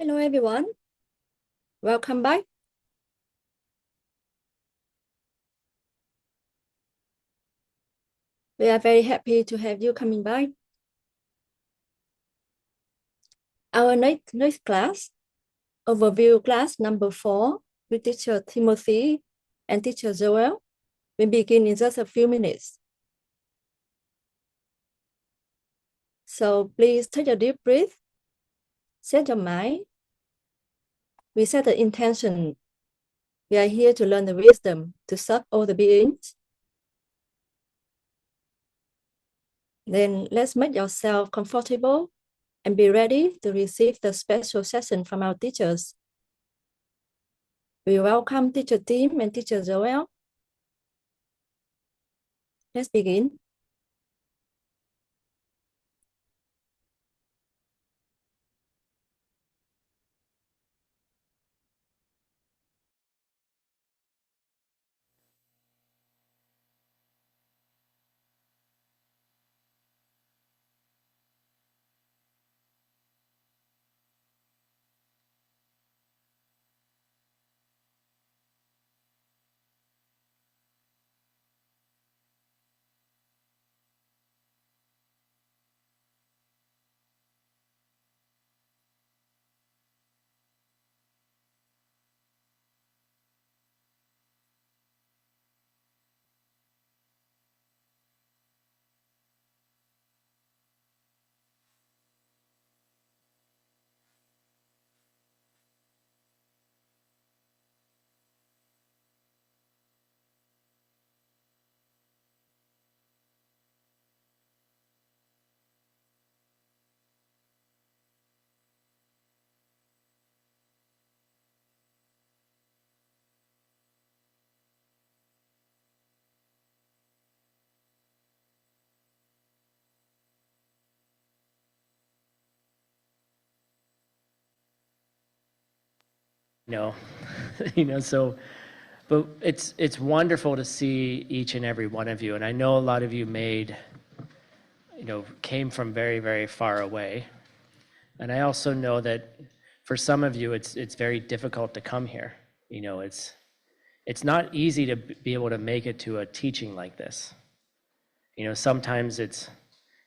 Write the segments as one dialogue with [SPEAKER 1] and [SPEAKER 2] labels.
[SPEAKER 1] Hello everyone, welcome back. We are very happy to have you coming back. Our next class, overview class number 4, with teacher Timothy and teacher Joel, will begin in just a few minutes. So please take a deep breath, set your mind. We set the intention. We are here to learn the wisdom to serve all the beings. Then let's make yourself comfortable and be ready to receive the special session from our teachers. We welcome teacher Tim and teacher Joel. Let's begin.
[SPEAKER 2] But it's wonderful to see each and every one of you. And I know a lot of you came from very, very far away. And I also know that for some of you, it's very difficult to come here. It's not easy to be able to make it to a teaching like this. Sometimes it's,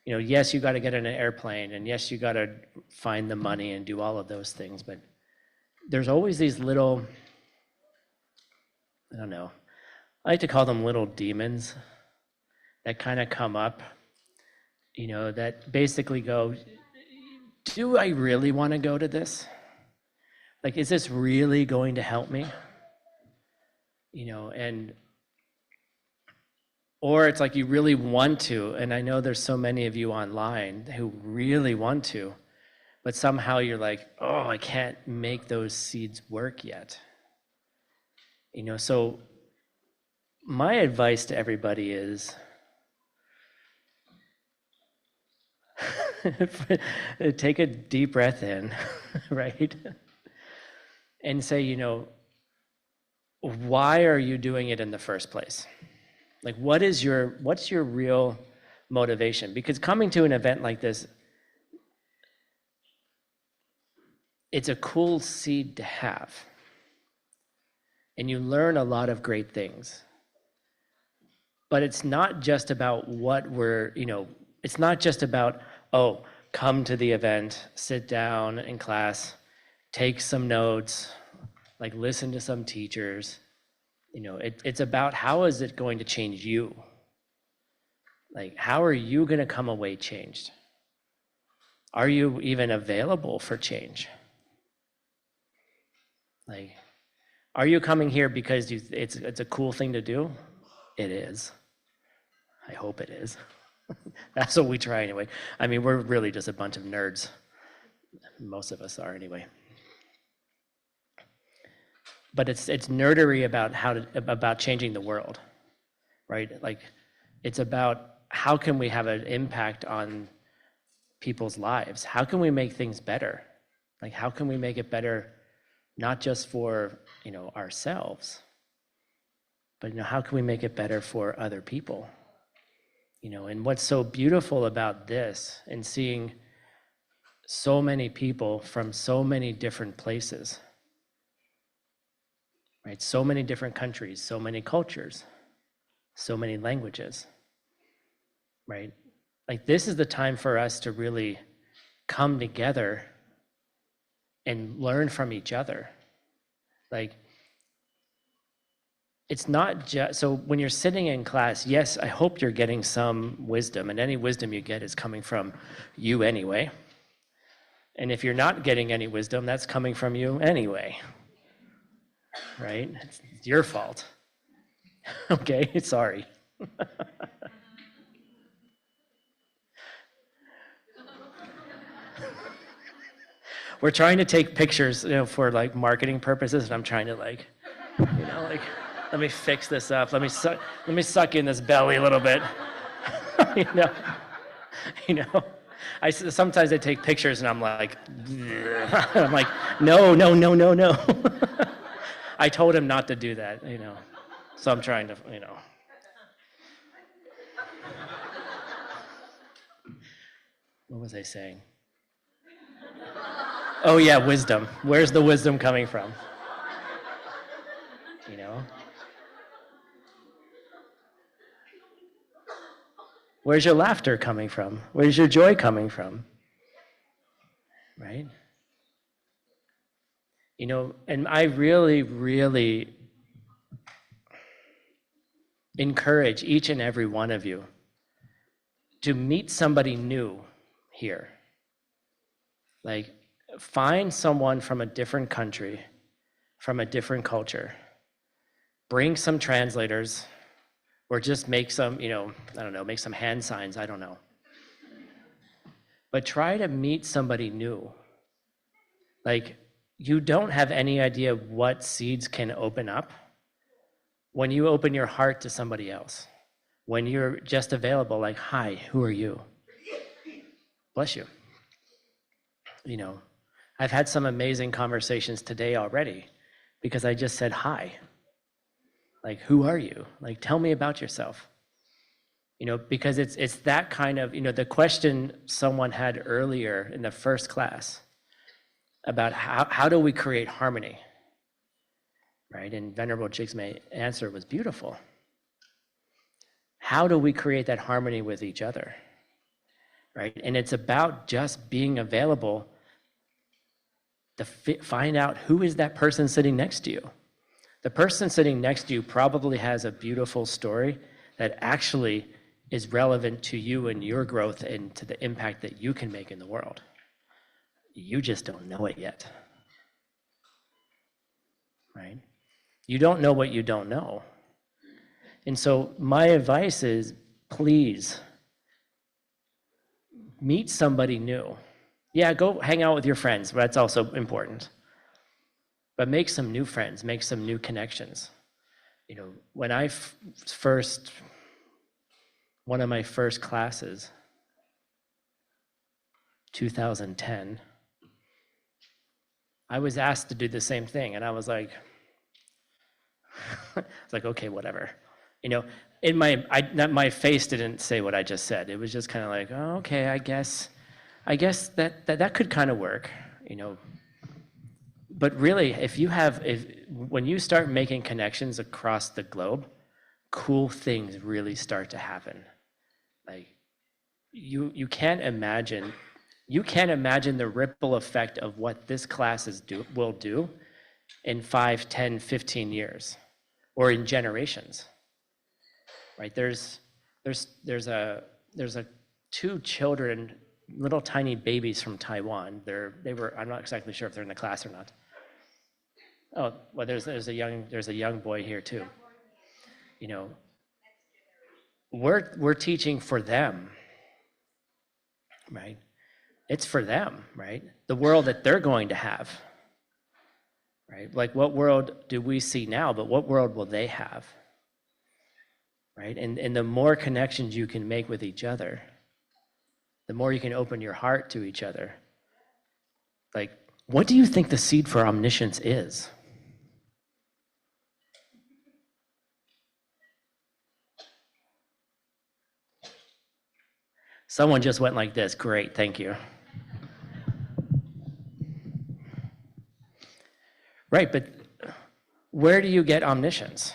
[SPEAKER 2] yes, you got to get in an airplane, and yes, you got to find the money and do all of those things. But there's always these little, I don't know, I like to call them little demons that kind of come up, that basically go, do I really want to go to this? Like, is this really going to help me? Or it's like you really want to, and I know there's so many of you online who really want to, but somehow you're like, oh, I can't make those seeds work yet. So my advice to everybody is take a deep breath in, right? And say, why are you doing it in the first place? Like, what's your real motivation? Because coming to an event like this, it's a cool seed to have. And you learn a lot of great things. But it's not just about it's not just about, oh, come to the event, sit down in class, take some notes, like listen to some teachers. It's about how is it going to change you? Like, how are you going to come away changed? Are you even available for change? Like, are you coming here because it's a cool thing to do? It is. I hope it is. That's what we try anyway. I mean, we're really just a bunch of nerds. Most of us are anyway. But it's nerdery about changing the world, right? Like, it's about how can we have an impact on people's lives? How can we make things better? Like, how can we make it better, not just for ourselves, but how can we make it better for other people? And what's so beautiful about this and seeing so many people from so many different places, right? So many different countries, so many cultures, so many languages, right? Like this is the time for us to really come together and learn from each other. Like, it's not just, so when you're sitting in class, yes, I hope you're getting some wisdom, and any wisdom you get is coming from you anyway. And if you're not getting any wisdom, that's coming from you anyway, right? It's your fault. Okay, sorry. We're trying to take pictures, for like marketing purposes, and I'm trying to like, let me fix this up. Let me suck in this belly a little bit. you know, you know. Sometimes I take pictures and I'm like, I'm like, no. I told him not to do that, So I'm trying to, What was I saying? Oh yeah, wisdom. Where's the wisdom coming from? Where's your laughter coming from? Where's your joy coming from? Right? And I really, really encourage each and every one of you to meet somebody new here. Like, find someone from a different country, from a different culture. Bring some translators, or just make some, I don't know, make some hand signs, I don't know. But try to meet somebody new. Like, you don't have any idea what seeds can open up when you open your heart to somebody else. When you're just available, like, hi, who are you? Bless you. I've had some amazing conversations today already because I just said hi. Like, who are you? Like, tell me about yourself. Because it's that kind of, the question someone had earlier in the first class about how do we create harmony, right? And Venerable Jigme's answer was beautiful. How do we create that harmony with each other, right? And it's about just being available to find out who is that person sitting next to you. The person sitting next to you probably has a beautiful story that actually is relevant to you and your growth and to the impact that you can make in the world. You just don't know it yet, right? You don't know what you don't know. And so my advice is, please meet somebody new. Yeah, go hang out with your friends, but that's also important. But make some new friends, make some new connections. When I one of my first classes, 2010, I was asked to do the same thing, and I was like, okay, whatever. In my face didn't say what I just said. It was just kind of like, oh, okay, I guess that could kind of work, But really, when you start making connections across the globe, cool things really start to happen. Like, you can't imagine the ripple effect of what this class will do in 5, 10, 15 years, or in generations. Right? There's two children, little tiny babies from Taiwan. I'm not exactly sure if they're in the class or not. Oh, well, there's a young boy here too. We're teaching for them, right? It's for them, right? The world that they're going to have, right? Like, what world do we see now, but what world will they have, right? And the more connections you can make with each other, the more you can open your heart to each other. Like, what do you think the seed for omniscience is? Someone just went like this. Great, thank you. Right, but where do you get omniscience?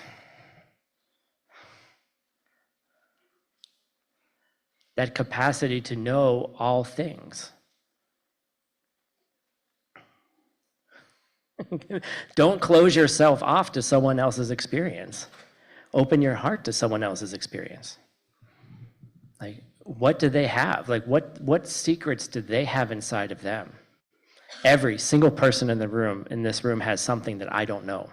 [SPEAKER 2] That capacity to know all things. Don't close yourself off to someone else's experience. Open your heart to someone else's experience. Like, what do they have? Like, what secrets do they have inside of them? Every single person in this room has something that I don't know.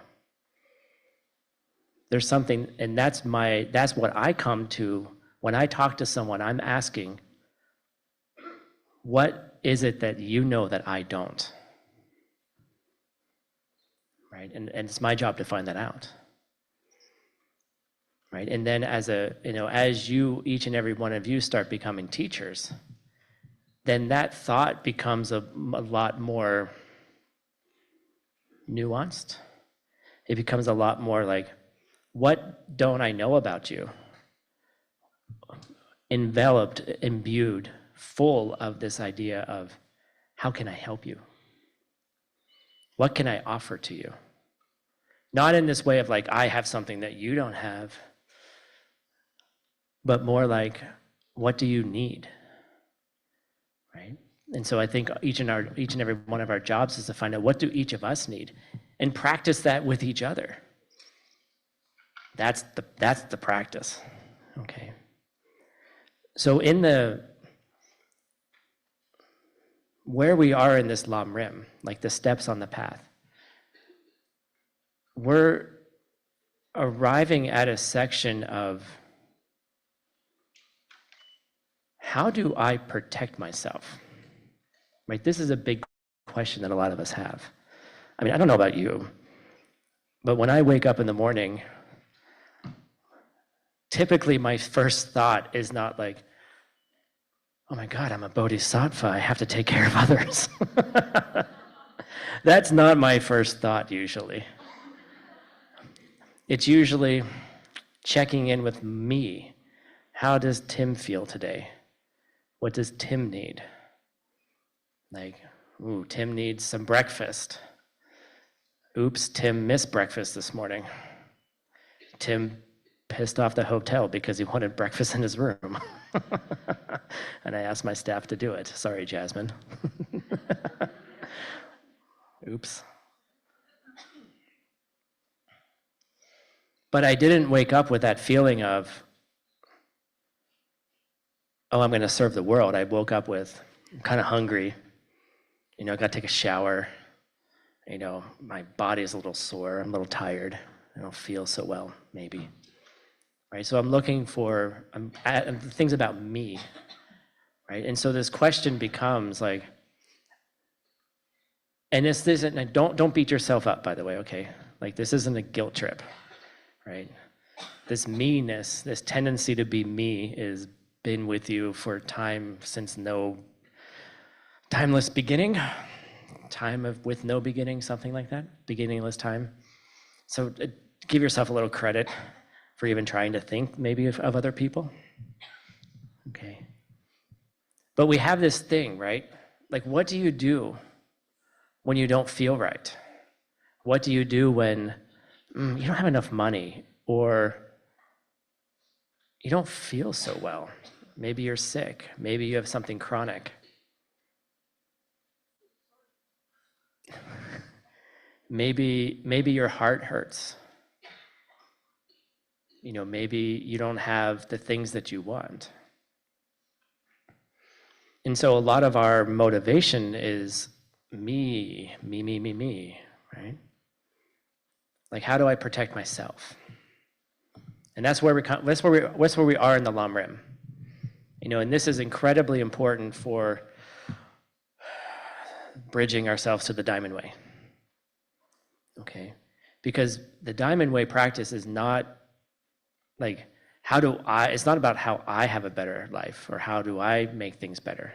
[SPEAKER 2] There's something, and that's what I come to when I talk to someone. I'm asking, what is it that you know that I don't? Right? And it's my job to find that out. Right? And then as each and every one of you start becoming teachers, then that thought becomes a lot more nuanced. It becomes a lot more like, what don't I know about you? Enveloped, imbued, full of this idea of, how can I help you? What can I offer to you? Not in this way of like, I have something that you don't have, but more like, what do you need? Right? And so I think each and every one of our jobs is to find out, what do each of us need, and practice that with each other. That's the practice. Okay. So where we are in this Lam Rim, like the steps on the path, we're arriving at a section of, how do I protect myself? Right? This is a big question that a lot of us have. I mean, I don't know about you, but when I wake up in the morning, typically my first thought is not like, oh my God, I'm a bodhisattva, I have to take care of others. That's not my first thought usually. It's usually checking in with me. How does Tim feel today? What does Tim need? Like, ooh, Tim needs some breakfast. Oops, Tim missed breakfast this morning. Tim pissed off the hotel because he wanted breakfast in his room. And I asked my staff to do it. Sorry, Jasmine. Oops. But I didn't wake up with that feeling of, oh, I'm going to serve the world. I woke up with, I'm kind of hungry. I got to take a shower. My body is a little sore. I'm a little tired. I don't feel so well, maybe. Right? So I'm looking for things about me. Right? And so this question becomes like, and this isn't, don't beat yourself up, by the way, okay? Like, this isn't a guilt trip. Right? This meanness, this tendency to be me is been with you for time since no timeless beginning, with no beginning, something like that, beginningless time. So give yourself a little credit for even trying to think maybe of other people. Okay. But we have this thing, right? Like, what do you do when you don't feel right? What do you do when you don't have enough money, or you don't feel so well? Maybe you're sick. Maybe you have something chronic. Maybe your heart hurts. Maybe you don't have the things that you want. And so a lot of our motivation is me, right? Like, how do I protect myself? And that's where we are in the Lam Rim. And this is incredibly important for bridging ourselves to the Diamond Way. Okay? Because the Diamond Way practice is not like, it's not about how I have a better life or how do I make things better.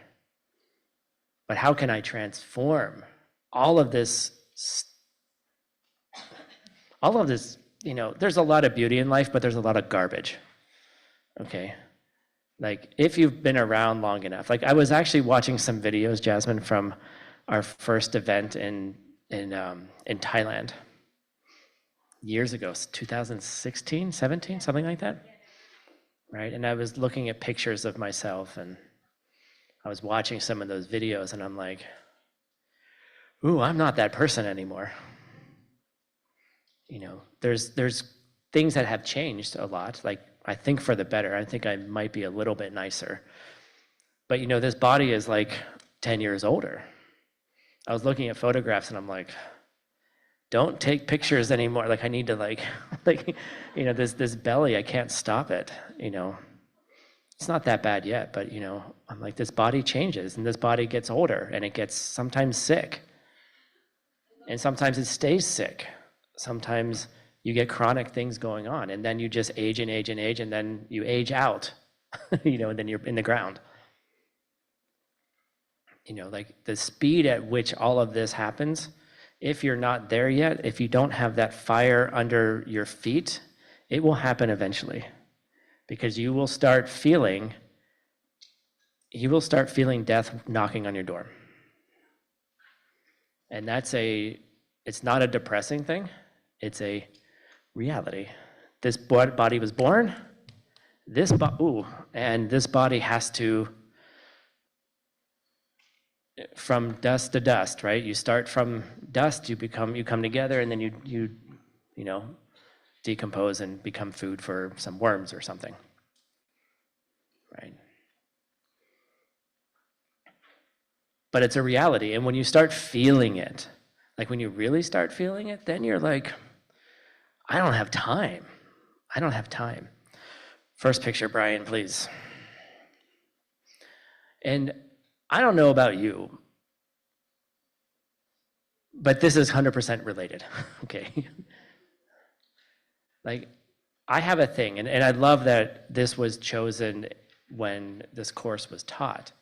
[SPEAKER 2] But how can I transform all of this, there's a lot of beauty in life, but there's a lot of garbage. Okay? Like, if you've been around long enough, like I was actually watching some videos, Jasmine, from our first event in in Thailand years ago, 2016, 17, something like that, right? And I was looking at pictures of myself, and I was watching some of those videos, and I'm like, ooh, I'm not that person anymore. You know, there's things that have changed a lot. Like, I think for the better. I think I might be a little bit nicer. But you know, this body is like 10 years older. I was looking at photographs, and I'm like, don't take pictures anymore. Like, I need to like, you know, this belly, I can't stop it. You know, it's not that bad yet, but you know, I'm like, this body changes, and this body gets older, and it gets sometimes sick, and sometimes it stays sick. Sometimes you get chronic things going on, and then you just age and age and age, and then you age out, you know, and then you're in the ground. You know, like the speed at which all of this happens, if you're not there yet, if you don't have that fire under your feet, it will happen eventually, because you will start feeling death knocking on your door. And it's not a depressing thing, it's a reality. This body was born, and this body has to, from dust to dust, right? You start from dust, you come together, and then you know, decompose and become food for some worms or something, right? But it's a reality, and when you start feeling it, like when you really start feeling it, then you're like, I don't have time. First picture, Brian, please. And I don't know about you, but this is 100% related, okay? Like, I have a thing, and I love that this was chosen when this course was taught.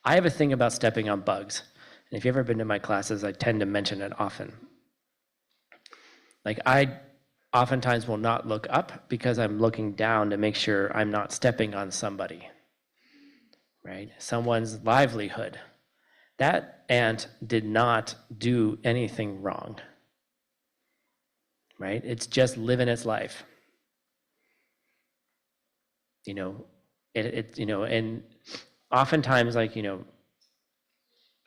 [SPEAKER 2] I have a thing about stepping on bugs. And if you've ever been to my classes, I tend to mention it often. Like, I oftentimes will not look up because I'm looking down to make sure I'm not stepping on somebody, right? Someone's livelihood. That ant did not do anything wrong, right? It's just living its life. You know, you know, and oftentimes, like, you know,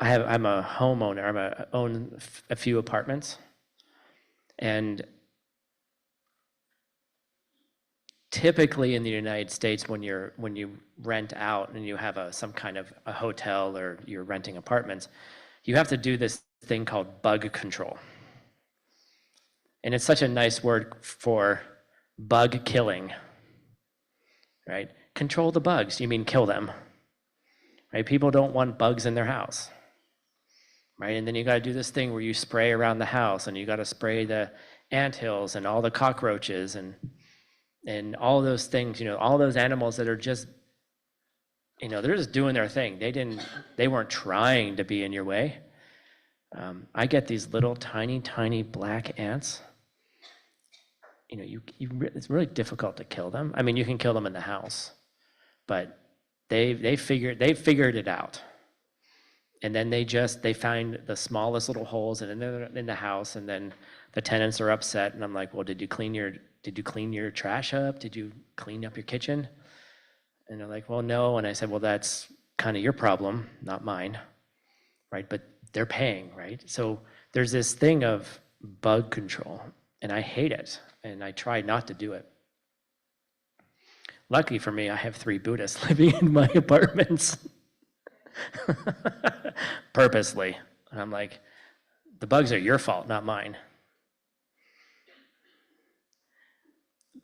[SPEAKER 2] I'm a homeowner. I own a few apartments, and typically in the United States, when you rent out and you have some kind of a hotel or you're renting apartments, you have to do this thing called bug control. And it's such a nice word for bug killing, right? Control the bugs, you mean kill them, right? People don't want bugs in their house, right? And then you got to do this thing where you spray around the house, and you got to spray the anthills and all the cockroaches and all those things, you know, all those animals that are just, you know, they're just doing their thing. They weren't trying to be in your way. I get these little tiny black ants. You know, it's really difficult to kill them. I mean, you can kill them in the house, but they figured it out. And then they find the smallest little holes in the house, and then the tenants are upset, and I'm like, well, did you clean your trash up? Did you clean up your kitchen? And they're like, well, no. And I said, well, that's kind of your problem, not mine, right? But they're paying, right? So there's this thing of bug control, and I hate it, and I try not to do it. Lucky for me, I have 3 Buddhists living in my apartments. Purposely. And I'm like, the bugs are your fault, not mine.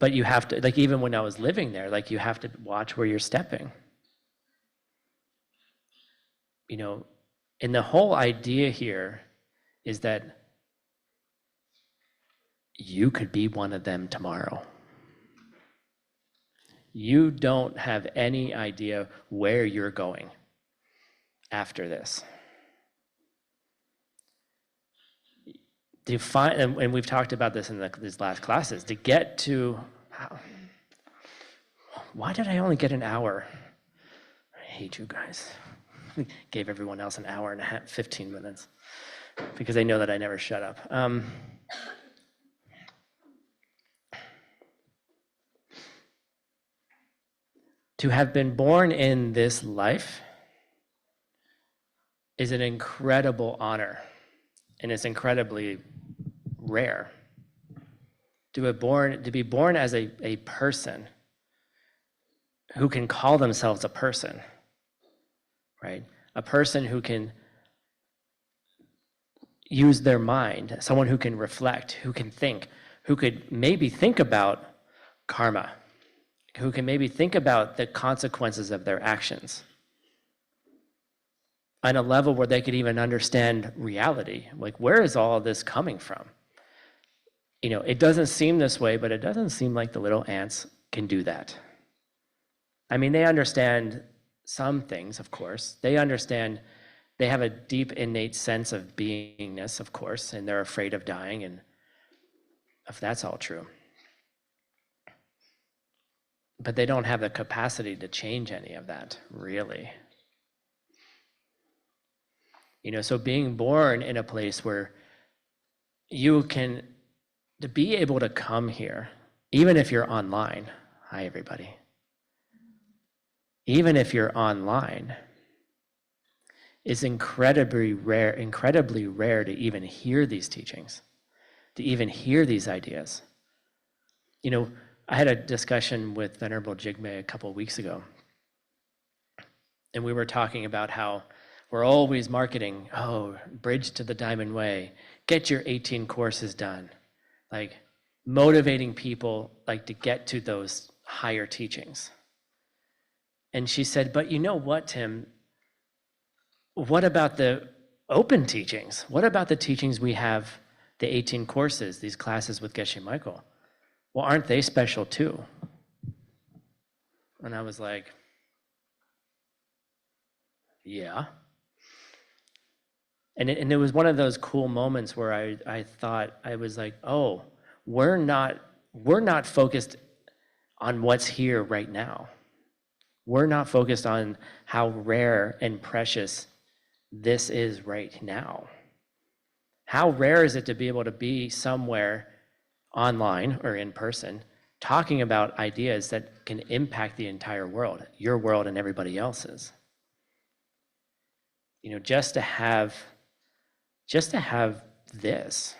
[SPEAKER 2] But you have to, like, even when I was living there, like, you have to watch where you're stepping. You know, and the whole idea here is that you could be one of them tomorrow. You don't have any idea where you're going after this. To find, and we've talked about this in these last classes, to get to, why did I only get an hour? I hate you guys. Gave everyone else an hour and a half, 15 minutes. because they know that I never shut up. To have been born in this life is an incredible honor, and it's incredibly rare. To be born as a person who can call themselves a person, right? A person who can use their mind, someone who can reflect, who can think, who could maybe think about karma, who can maybe think about the consequences of their actions on a level where they could even understand reality. Like, where is all of this coming from? You know, it doesn't seem this way, but it doesn't seem like the little ants can do that. I mean, they understand some things, of course. They understand, they have a deep innate sense of beingness, of course, and they're afraid of dying, and if that's all true. But they don't have the capacity to change any of that, really. You know, so being born in a place where you can, to be able to come here, even if you're online, hi everybody, even if you're online, is incredibly rare to even hear these teachings, to even hear these ideas. You know, I had a discussion with Venerable Jigme a couple of weeks ago, and we were talking about how we're always marketing, oh, bridge to the Diamond Way, get your 18 courses done, like motivating people like to get to those higher teachings. And she said, but you know what, Tim? What about the open teachings? What about the teachings we have, the 18 courses, these classes with Geshe Michael? Well, aren't they special too? And I was like, yeah. And it was one of those cool moments where I thought, I was like, oh, we're not focused on what's here right now. We're not focused on how rare and precious this is right now. How rare is it to be able to be somewhere online or in person talking about ideas that can impact the entire world, your world and everybody else's. You know, just to have this,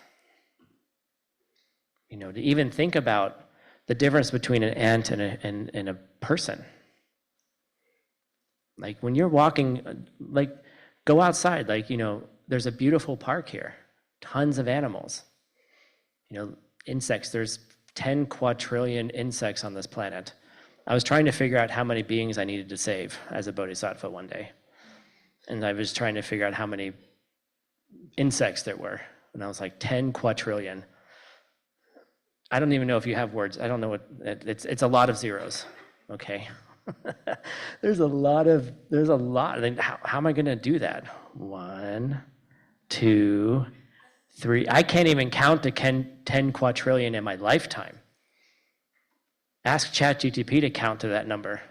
[SPEAKER 2] you know, to even think about the difference between an ant and a person. Like when you're walking, like go outside, like, you know, there's a beautiful park here, tons of animals, you know, insects. There's 10 quadrillion insects on this planet. I was trying to figure out how many beings I needed to save as a bodhisattva one day. And I was trying to figure out how many insects there were. And I was like, 10 quadrillion. I don't even know if you have words. I don't know what, it's a lot of zeros, okay? There's a lot. Then how am I gonna do that? 1, 2, 3. I can't even count to 10 quadrillion in my lifetime. Ask ChatGPT to count to that number.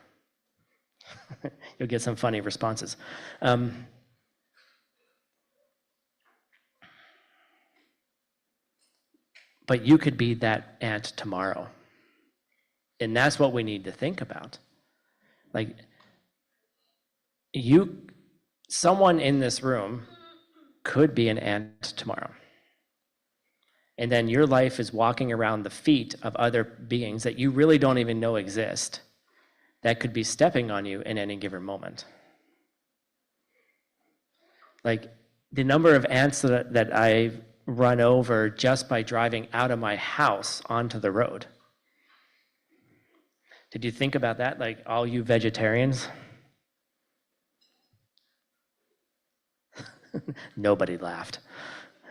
[SPEAKER 2] You'll get some funny responses. But you could be that ant tomorrow. And that's what we need to think about. Like, someone in this room could be an ant tomorrow. And then your life is walking around the feet of other beings that you really don't even know exist, that could be stepping on you in any given moment. Like the number of ants that I've run over just by driving out of my house onto the road. Did you think about that, like all you vegetarians? Nobody laughed.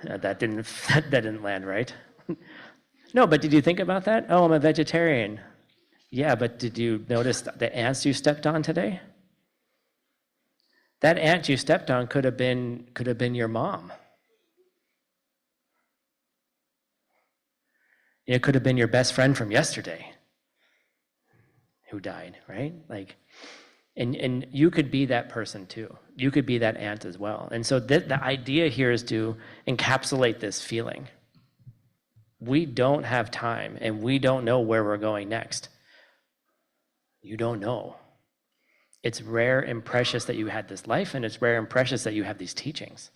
[SPEAKER 2] That didn't land right. No, but did you think about that? Oh, I'm a vegetarian. Yeah, but did you notice the ants you stepped on today? That ant you stepped on could have been your mom. It could have been your best friend from yesterday who died, right? Like, And you could be that person too. You could be that ant as well. And so the idea here is to encapsulate this feeling. We don't have time, and we don't know where we're going next. You don't know. It's rare and precious that you had this life, and it's rare and precious that you have these teachings.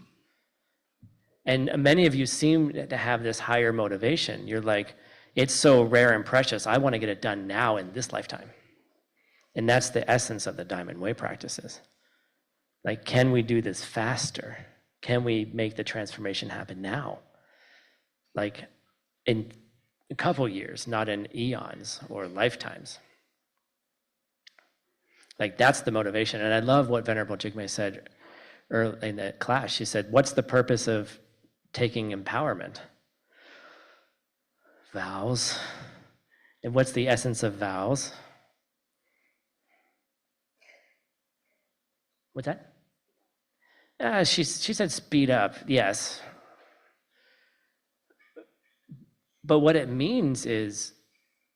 [SPEAKER 2] And many of you seem to have this higher motivation. You're like, it's so rare and precious, I want to get it done now in this lifetime. And that's the essence of the Diamond Way practices. Like, can we do this faster? Can we make the transformation happen now? Like, in a couple years, not in eons or lifetimes. Like, that's the motivation. And I love what Venerable Jigme said early in the class. She said, what's the purpose of taking empowerment? Vows. And what's the essence of vows? What's that? She said speed up, yes. But what it means is,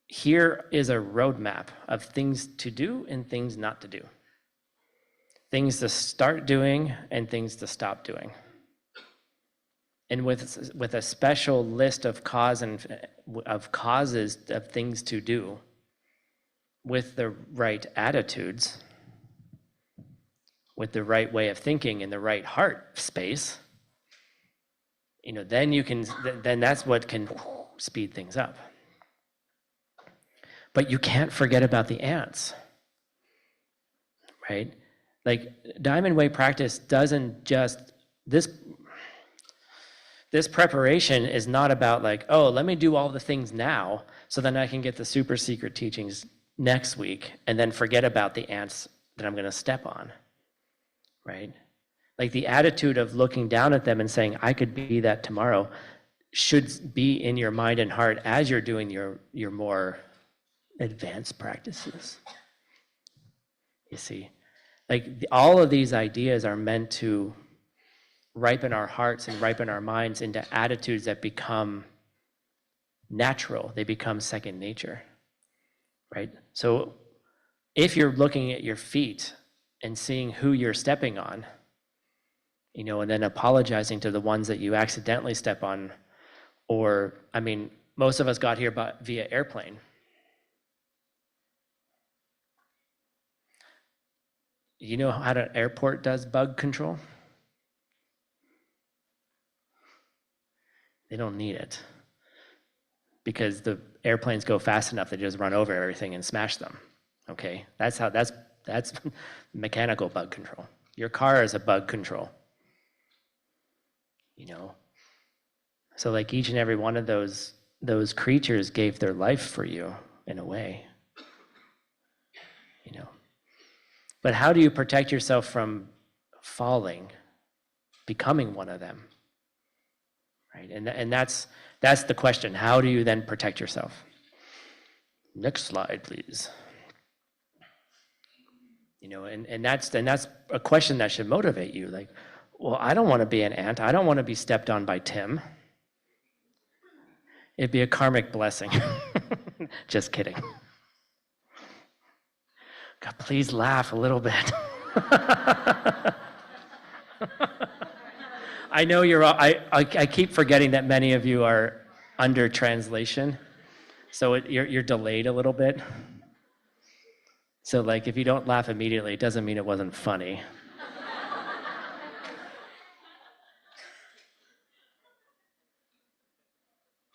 [SPEAKER 2] here is a roadmap of things to do and things not to do. Things to start doing and things to stop doing. And with a special list of causes of things to do, with the right attitudes, with the right way of thinking and the right heart space, then that's what can speed things up. But you can't forget about the ants, right? Like, Diamond Way practice doesn't just, this preparation is not about like, oh, let me do all the things now so then I can get the super secret teachings next week and then forget about the ants that I'm going to step on, right? Like, the attitude of looking down at them and saying, I could be that tomorrow, should be in your mind and heart as you're doing your more advanced practices. You see, like, all of these ideas are meant to ripen our hearts and ripen our minds into attitudes that become natural. They become second nature, right? So if you're looking at your feet and seeing who you're stepping on, and then apologizing to the ones that you accidentally step on, or, most of us got here via airplane. You know how an airport does bug control? They don't need it, because the airplanes go fast enough, they just run over everything and smash them. Okay, that's mechanical bug control. Your car is a bug control. So like, each and every one of those creatures gave their life for you in a way. But how do you protect yourself from falling, becoming one of them? Right? And that's the question. How do you then protect yourself? Next slide, please. And that's a question that should motivate you. Like, well, I don't want to be an ant. I don't want to be stepped on by Tim. It'd be a karmic blessing. Just kidding. God, please laugh a little bit. I know you're all, I keep forgetting that many of you are under translation, so you're delayed a little bit. So like, if you don't laugh immediately, it doesn't mean it wasn't funny.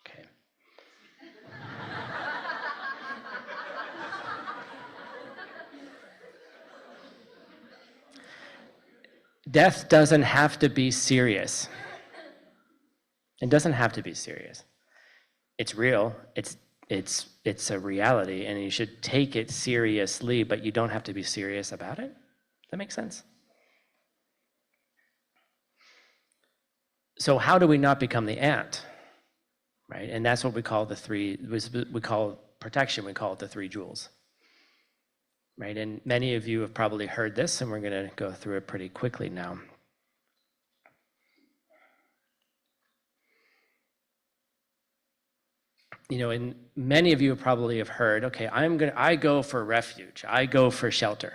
[SPEAKER 2] Okay. Death doesn't have to be serious. It doesn't have to be serious. It's real. It's a reality, and you should take it seriously, but you don't have to be serious about it. Does that make sense? So how do we not become the ant? Right? And that's what we call we call protection, we call it the 3 jewels. Right? And many of you have probably heard this, and we're going to go through it pretty quickly now. And many of you probably have heard, okay, I go for refuge. I go for shelter.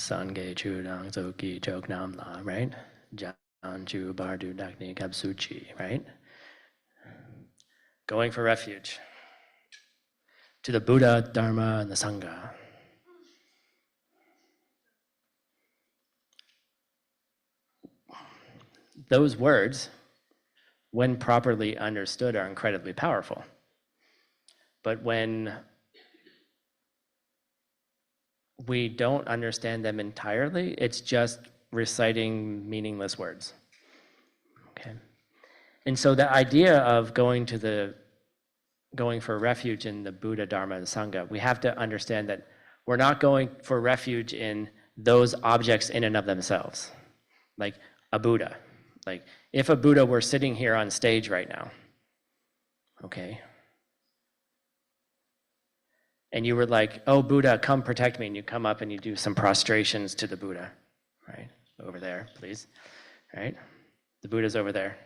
[SPEAKER 2] Sange Chudang Zoki Chok Nam La, right? Jan Chu Bardu Dakni Kapsuchi, right? Going for refuge to the Buddha, Dharma, and the Sangha. Those words, when properly understood, are incredibly powerful. But when we don't understand them entirely, it's just reciting meaningless words. Okay. And so the idea of going for refuge in the Buddha, Dharma, and Sangha, we have to understand that we're not going for refuge in those objects in and of themselves, like a Buddha. Like if a Buddha were sitting here on stage right now, okay, and you were like, oh, Buddha, come protect me, and you come up and you do some prostrations to the Buddha, right? Over there, please, right? The Buddha's over there.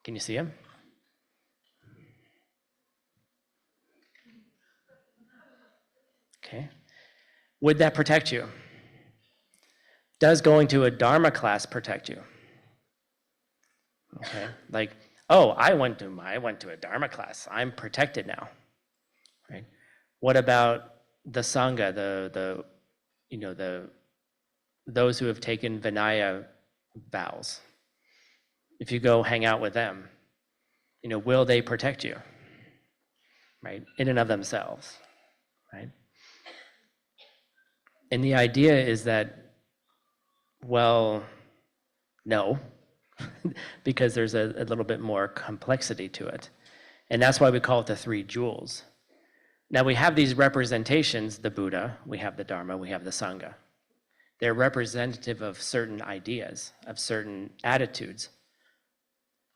[SPEAKER 2] Can you see him? Okay. Would that protect you? Does going to a Dharma class protect you? Okay. Like, oh, I went to a Dharma class. I'm protected now. Right? What about the Sangha, those who have taken Vinaya vows? If you go hang out with them, will they protect you? Right? In and of themselves. Right? And the idea is that, well, no, because there's a little bit more complexity to it. And that's why we call it the three jewels. Now we have these representations, the Buddha, we have the Dharma, we have the Sangha. They're representative of certain ideas, of certain attitudes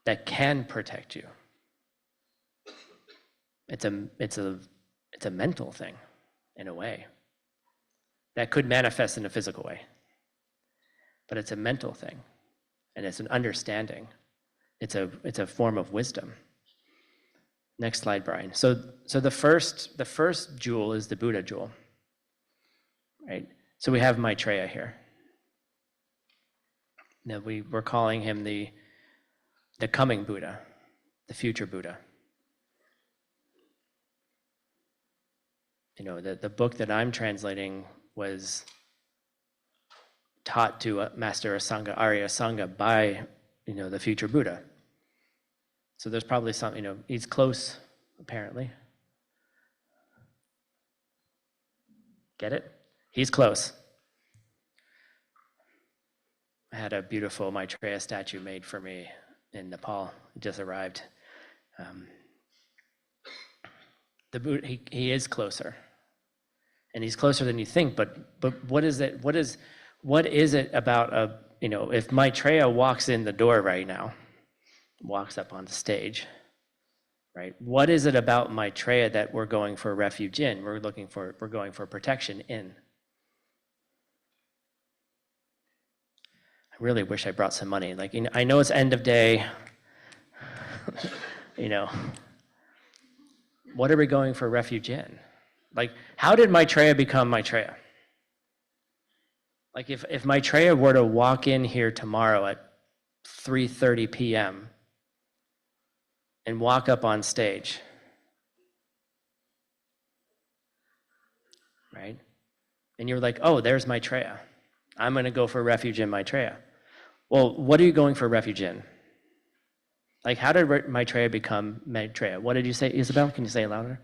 [SPEAKER 2] that can protect you. It's a mental thing, in a way. That could manifest in a physical way. But it's a mental thing. And it's an understanding. It's a form of wisdom. Next slide, Brian. So the first jewel is the Buddha jewel. Right? So we have Maitreya here. Now we're calling him the coming Buddha, the future Buddha. The book that I'm translating was taught to Master Asanga, Arya Asanga by, the future Buddha. So there's probably some, he's close, apparently. Get it? He's close. I had a beautiful Maitreya statue made for me in Nepal. It just arrived. The Buddha, he is closer. And he's closer than you think, but what is it? What is it about if Maitreya walks in the door right now, walks up on the stage, right? What is it about Maitreya that we're going for refuge in? We're going for protection in. I really wish I brought some money. I know it's end of day. What are we going for refuge in? How did Maitreya become Maitreya? If Maitreya were to walk in here tomorrow at 3:30 p.m. and walk up on stage, right? And you're like, oh, there's Maitreya. I'm going to go for refuge in Maitreya. Well, what are you going for refuge in? How did Maitreya become Maitreya? What did you say, Isabel? Can you say it louder?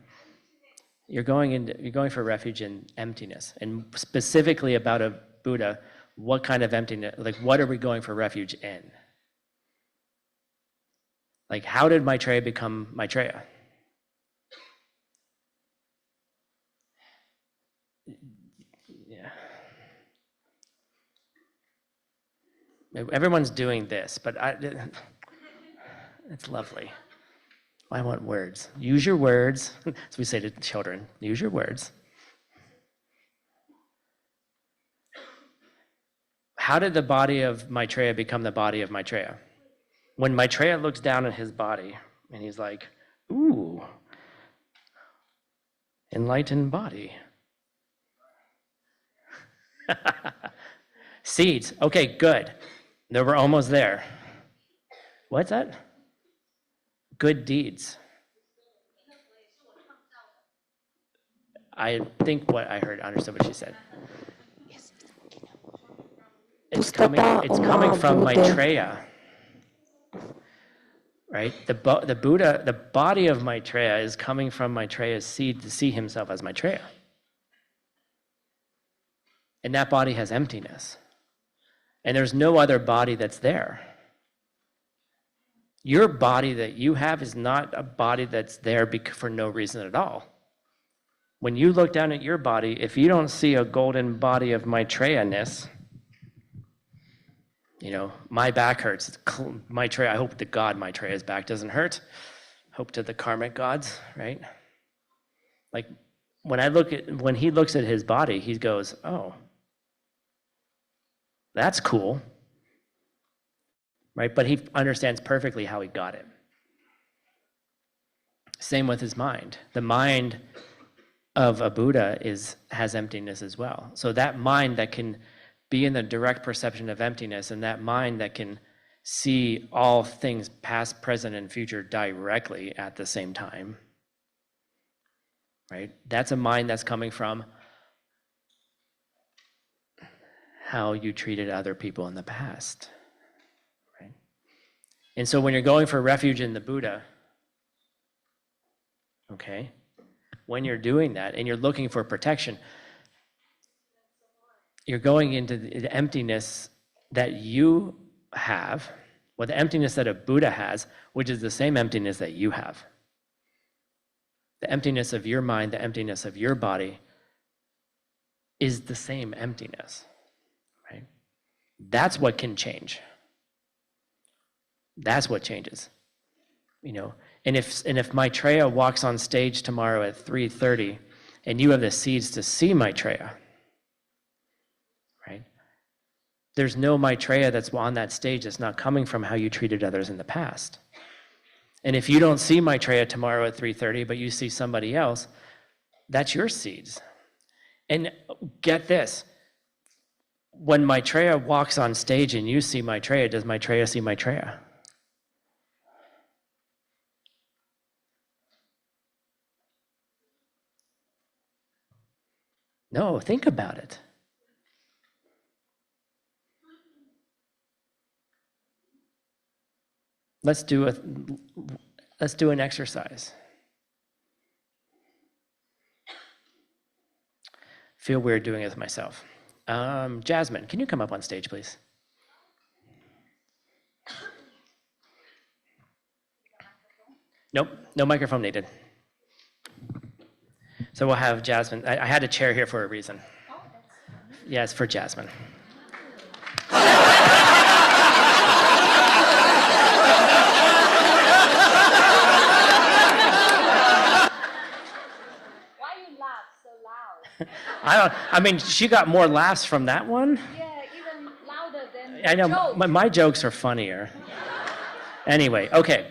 [SPEAKER 2] You're going for refuge in emptiness, and specifically about a Buddha. What kind of emptiness? What are we going for refuge in? How did Maitreya become Maitreya? Yeah. Everyone's doing this, but it's lovely. I want words. Use your words. As we say to children, use your words. How did the body of Maitreya become the body of Maitreya? When Maitreya looks down at his body and he's like, ooh, enlightened body. Seeds. Okay, good. No, we're almost there. What's that? Good deeds. I think what I heard, understood what she said. It's coming from Maitreya, right? The Buddha, the body of Maitreya is coming from Maitreya's seed to see himself as Maitreya. And that body has emptiness. And there's no other body that's there. Your body that you have is not a body that's there for no reason at all. When you look down at your body, if you don't see a golden body of Maitreya-ness, my back hurts. Maitreya, I hope the God Maitreya's back doesn't hurt. Hope to the karmic gods, right? Like when he looks at his body, he goes, oh, that's cool, right? But he understands perfectly how he got it. Same with his mind. The mind of a Buddha has emptiness as well. So that mind that can be in the direct perception of emptiness, and that mind that can see all things past, present, and future directly at the same time, right? That's a mind that's coming from how you treated other people in the past, right? And so when you're going for refuge in the Buddha, okay, when you're doing that and you're looking for protection, you're going into the emptiness that you have, or the emptiness that a Buddha has, which is the same emptiness that you have. The emptiness of your mind, the emptiness of your body is the same emptiness, right? That's what can change. That's what changes, And if Maitreya walks on stage tomorrow at 3:30, and you have the seeds to see Maitreya, right? There's no Maitreya that's on that stage that's not coming from how you treated others in the past. And if you don't see Maitreya tomorrow at 3:30, but you see somebody else, that's your seeds. And get this, when Maitreya walks on stage and you see Maitreya, does Maitreya see Maitreya? No, think about it. Let's do an exercise. Feel weird doing it with myself. Jasmine, can you come up on stage, please? Nope, no microphone needed. So we'll have Jasmine. I had a chair here for a reason. Yes, for Jasmine. I mean, she got more laughs from that one.
[SPEAKER 3] Yeah, even louder than
[SPEAKER 2] I know,
[SPEAKER 3] jokes.
[SPEAKER 2] my jokes are funnier. Anyway, okay.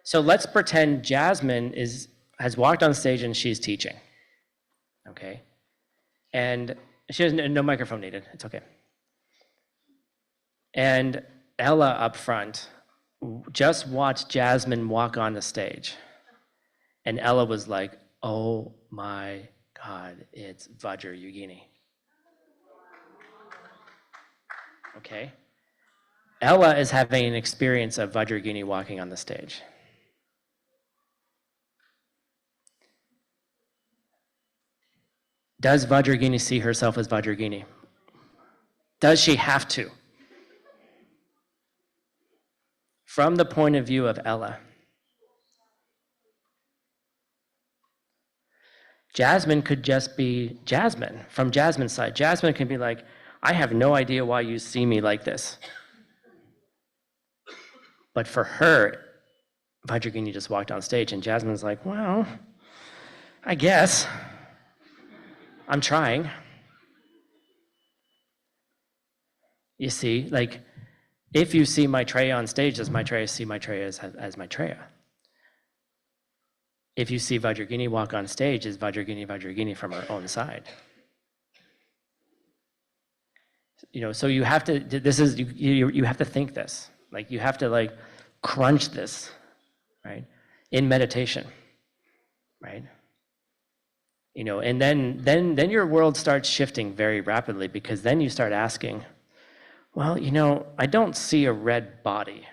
[SPEAKER 2] So let's pretend Jasmine has walked on stage and she's teaching. Okay? And she has no microphone needed. It's okay. And Ella up front just watched Jasmine walk on the stage. And Ella was like, oh my God, it's Vajrayogini. Okay? Ella is having an experience of Vajrayogini walking on the stage. Does Vajrayogini see herself as Vajrayogini? Does she have to? From the point of view of Ella, Jasmine could just be Jasmine, from Jasmine's side. Jasmine can be like, I have no idea why you see me like this. But for her, Vajrayogini just walked on stage and Jasmine's like, well, I guess. I'm trying. You see, like, if you see Maitreya on stage, does Maitreya see Maitreya as Maitreya? If you see Vajrayogini walk on stage, is Vajrayogini from her own side? So you have to, you have to think this, like you have to like crunch this, right? In meditation, right? And then your world starts shifting very rapidly, because then you start asking, well, I don't see a red body.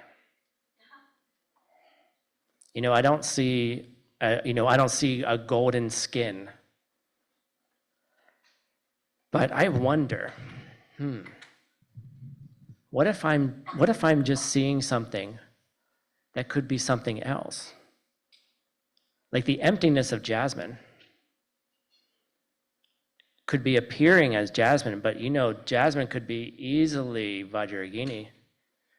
[SPEAKER 2] I don't see, I don't see a golden skin. But I wonder, what if I'm just seeing something that could be something else? Like the emptiness of Jasmine could be appearing as Jasmine, but Jasmine could be easily Vajrayogini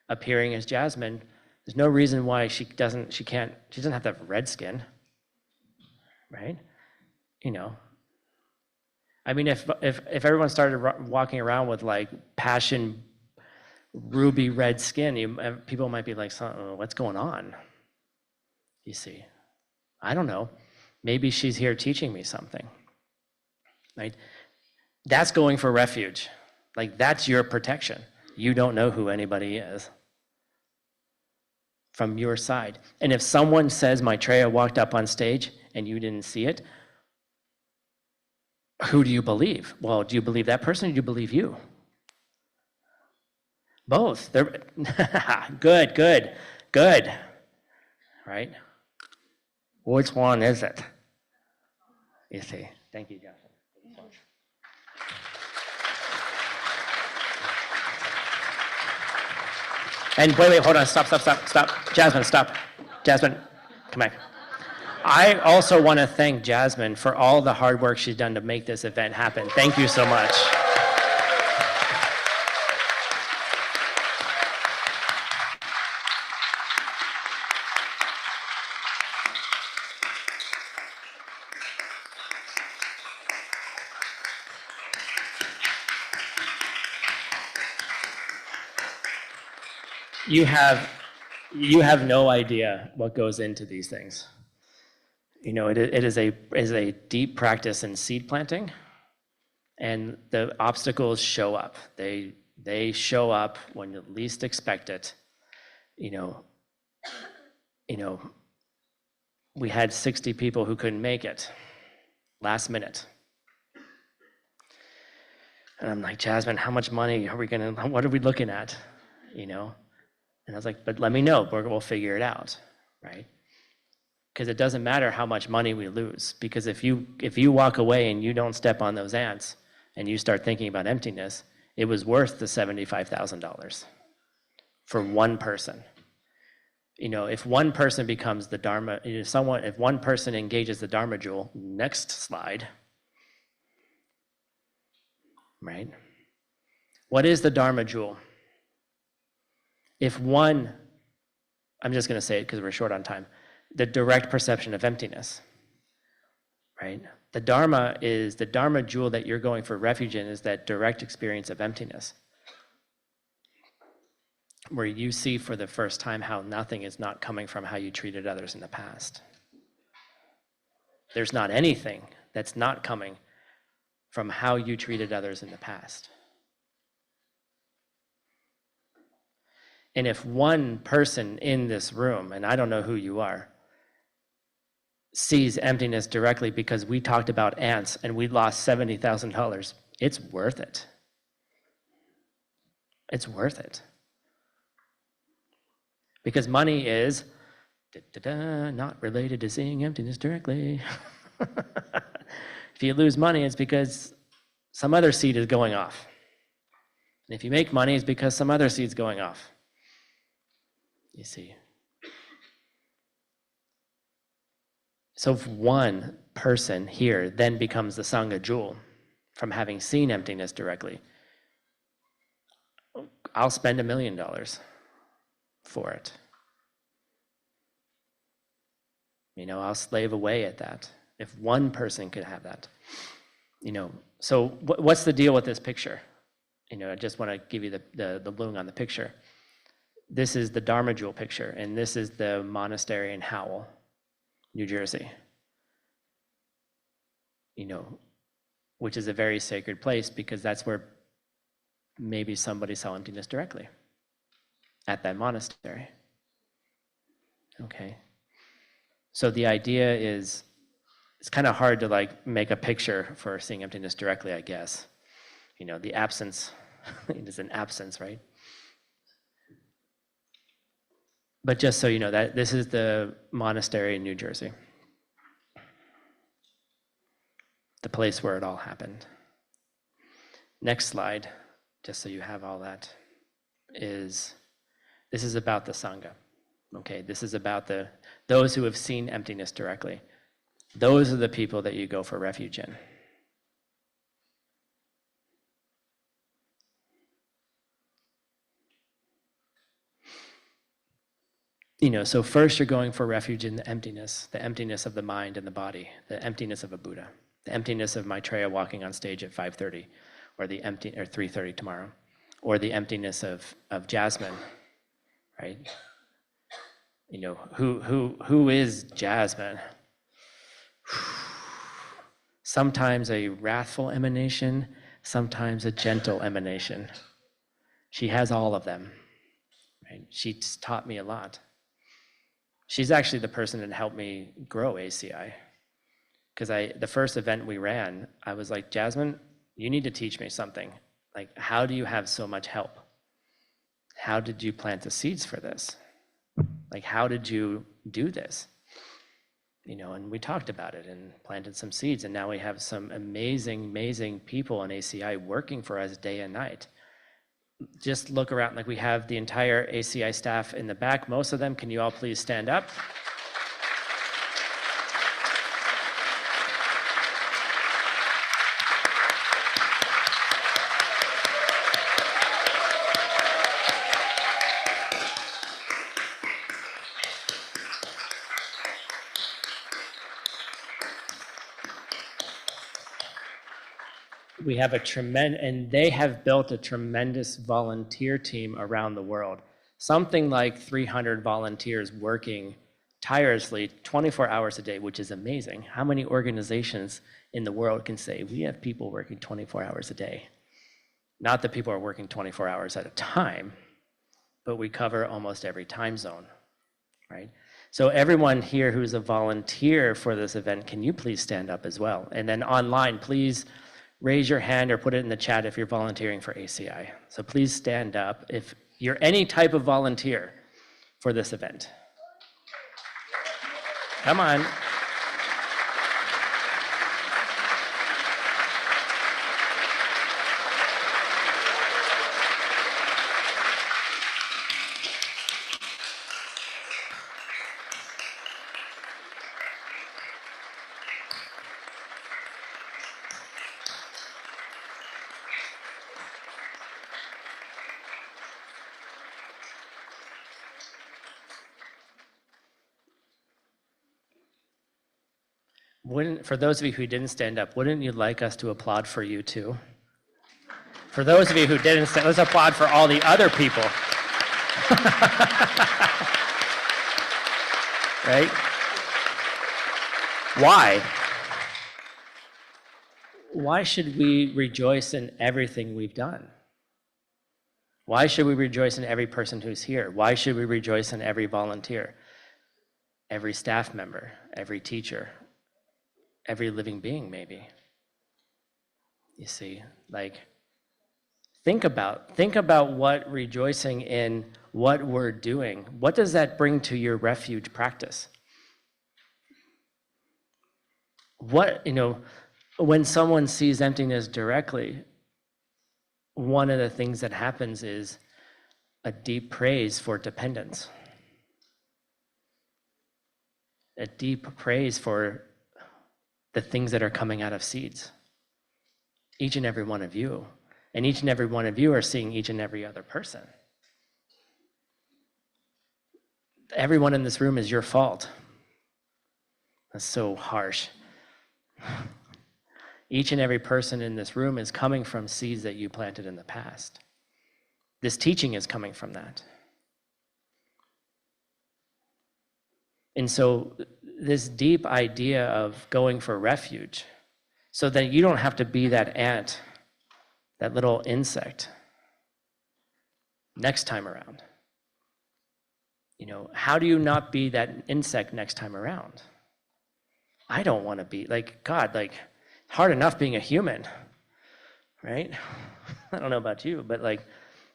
[SPEAKER 2] appearing as Jasmine. There's no reason why she doesn't have to have red skin, right? I mean, if everyone started walking around with like passion ruby red skin, people might be like, what's going on? You see, I don't know. Maybe she's here teaching me something, right? That's going for refuge. Like, that's your protection. You don't know who anybody is from your side. And if someone says Maitreya walked up on stage and you didn't see it, who do you believe? Well, do you believe that person or do you believe you? Both. They're good. Right? Which one is it? You see. Thank you, Josh. And wait, hold on, stop. Jasmine, stop. Jasmine, come back. I also want to thank Jasmine for all the hard work she's done to make this event happen. Thank you so much. You have no idea what goes into these things. It is a deep practice in seed planting, and the obstacles show up. They show up when you least expect it. We had 60 people who couldn't make it last minute. And I'm like, Jasmine, how much money what are we looking at? And I was like, but let me know, we'll figure it out, right? Because it doesn't matter how much money we lose, because if you walk away and you don't step on those ants and you start thinking about emptiness, it was worth the $75,000 for one person. If one person becomes the Dharma, if one person engages the Dharma jewel, next slide, right? What is the Dharma jewel? I'm just going to say it because we're short on time, the direct perception of emptiness, right? The Dharma jewel that you're going for refuge in is that direct experience of emptiness, where you see for the first time how nothing is not coming from how you treated others in the past. There's not anything that's not coming from how you treated others in the past. And if one person in this room, and I don't know who you are, sees emptiness directly because we talked about ants and we lost $70,000, it's worth it. It's worth it. Because money is not related to seeing emptiness directly. If you lose money, it's because some other seed is going off. And if you make money, it's because some other seed's going off. You see. So if one person here then becomes the Sangha jewel from having seen emptiness directly, I'll spend $1 million for it. I'll slave away at that. If one person could have that. So what's the deal with this picture? I just want to give you the lung on the picture. This is the Dharma jewel picture, and this is the monastery in Howell, New Jersey. Which is a very sacred place because that's where maybe somebody saw emptiness directly at that monastery. Okay. So the idea is, it's kind of hard to like make a picture for seeing emptiness directly, I guess. You know, the absence, it is an absence, right? But just so you know, that this is the monastery in New Jersey. The place where it all happened. Next slide, just so you have all that, this is about the Sangha. Okay, this is about those who have seen emptiness directly. Those are the people that you go for refuge in. You know, so first you're going for refuge in the emptiness of the mind and the body, the emptiness of a Buddha, the emptiness of Maitreya walking on stage at 5:30, or 3:30 tomorrow, or the emptiness of Jasmine, right? You know, who is Jasmine? Sometimes a wrathful emanation, sometimes a gentle emanation. She has all of them, right? She's taught me a lot. She's actually the person that helped me grow ACI. Because the first event we ran, I was like, Jasmine, you need to teach me something. Like, how do you have so much help? How did you plant the seeds for this? Like, how did you do this? You know, and we talked about it and planted some seeds, and now we have some amazing, amazing people in ACI working for us day and night. Just look around, like we have the entire ACI staff in the back, most of them. Can you all please stand up? We have and they have built a tremendous volunteer team around the world. Something like 300 volunteers working tirelessly 24 hours a day, which is amazing. How many organizations in the world can say, we have people working 24 hours a day? Not that people are working 24 hours at a time, but we cover almost every time zone, right? So everyone here who's a volunteer for this event, can you please stand up as well? And then online, please raise your hand or put it in the chat if you're volunteering for ACI. So please stand up if you're any type of volunteer for this event. Come on. For those of you who didn't stand up, wouldn't you like us to applaud for you too? For those of you who didn't stand, let's applaud for all the other people. Right? Why? Why should we rejoice in everything we've done? Why should we rejoice in every person who's here? Why should we rejoice in every volunteer, every staff member, every teacher, every living being, maybe? You see, like, think about what rejoicing in what we're doing, what does that bring to your refuge practice? What, you know, when someone sees emptiness directly, one of the things that happens is a deep praise for dependence, a deep praise for the things that are coming out of seeds. Each and every one of you. And each and every one of you are seeing each and every other person. Everyone in this room is your fault. That's so harsh. Each and every person in this room is coming from seeds that you planted in the past. This teaching is coming from that. And so this deep idea of going for refuge, so that you don't have to be that ant, that little insect, next time around? How do you not be that insect next time around? I don't want to be like, God, like, hard enough being a human, right? I don't know about you, but like,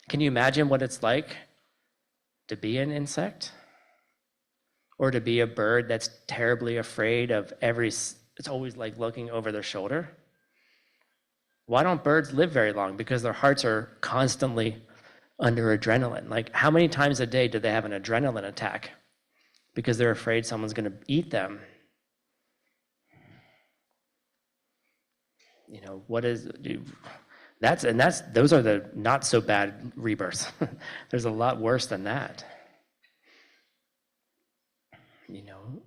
[SPEAKER 2] can you imagine what it's like to be an insect? Or to be a bird that's terribly afraid of it's always like looking over their shoulder? Why don't birds live very long? Because their hearts are constantly under adrenaline. Like, how many times a day do they have an adrenaline attack? Because they're afraid someone's going to eat them. Those are the not so bad rebirths. There's a lot worse than that.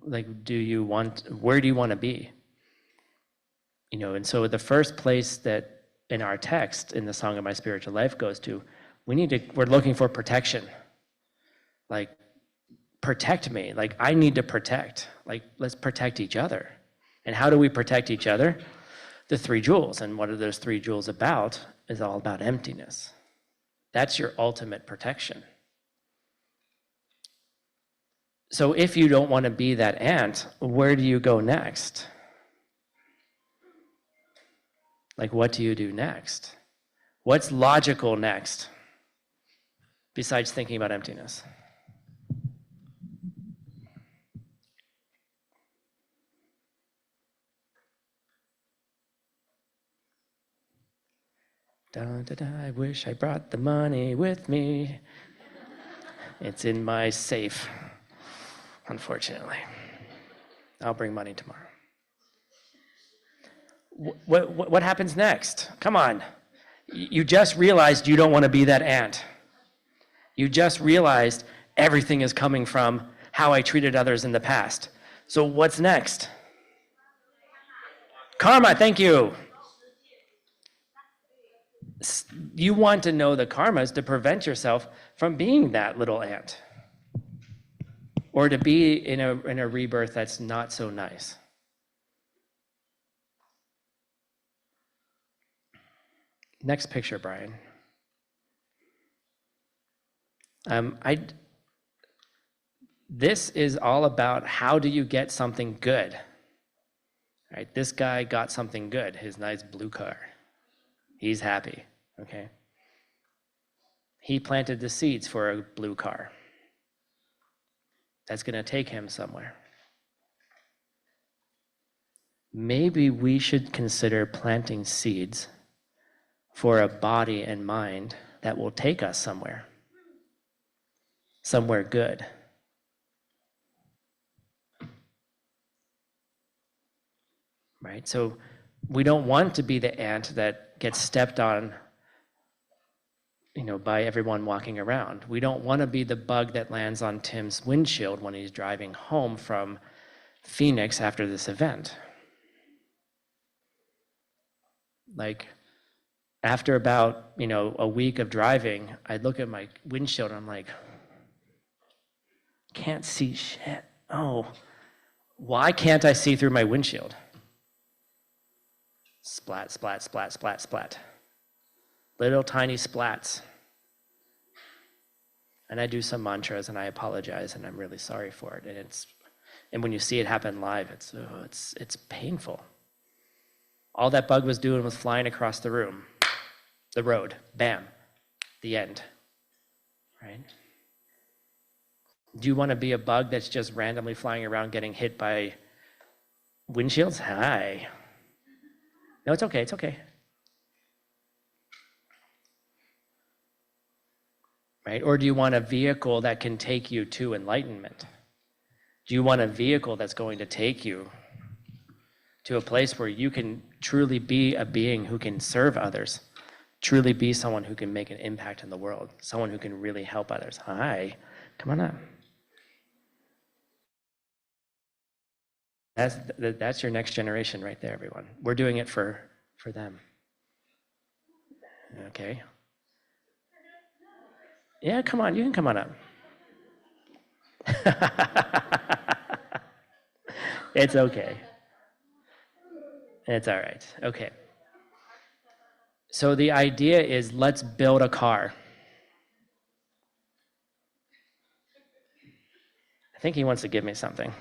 [SPEAKER 2] Like, where do you want to be? And so the first place that in our text, in the Song of My Spiritual Life goes to, we're looking for protection. Like, protect me. Like, I need to protect. Like, let's protect each other. And how do we protect each other? The 3 jewels. And what are those 3 jewels about? Is all about emptiness. That's your ultimate protection. So if you don't want to be that ant, where do you go next? Like, what do you do next? What's logical next, besides thinking about emptiness? Dun, dun, dun, I wish I brought the money with me. It's in my safe, unfortunately. I'll bring money tomorrow. What happens next? Come on. You just realized you don't want to be that ant. You just realized everything is coming from how I treated others in the past. So what's next? Karma, thank you. You want to know the karmas to prevent yourself from being that little ant, or to be in a rebirth that's not so nice. Next picture, Brian. This is all about how do you get something good. Right? This guy got something good, his nice blue car. He's happy, okay? He planted the seeds for a blue car. That's going to take him somewhere. Maybe we should consider planting seeds for a body and mind that will take us somewhere good. Right? So we don't want to be the ant that gets stepped on, by everyone walking around. We don't want to be the bug that lands on Tim's windshield when he's driving home from Phoenix after this event. Like, after about, a week of driving, I'd look at my windshield and I'm like, can't see shit. Oh, why can't I see through my windshield? Splat, splat, splat, splat, splat. Little tiny splats. And I do some mantras and I apologize and I'm really sorry for it. And when you see it happen live, it's painful. All that bug was doing was flying across the road, bam, the end, right? Do you want to be a bug that's just randomly flying around getting hit by windshields? Hi. No, it's okay, it's okay. Right? Or do you want a vehicle that can take you to enlightenment? Do you want a vehicle that's going to take you to a place where you can truly be a being who can serve others, truly be someone who can make an impact in the world, someone who can really help others? Hi, come on up. That's your next generation right there, everyone. We're doing it for them. Okay. Yeah, come on, you can come on up. It's okay. It's all right. Okay. So the idea is, let's build a car. think he wants to give me something.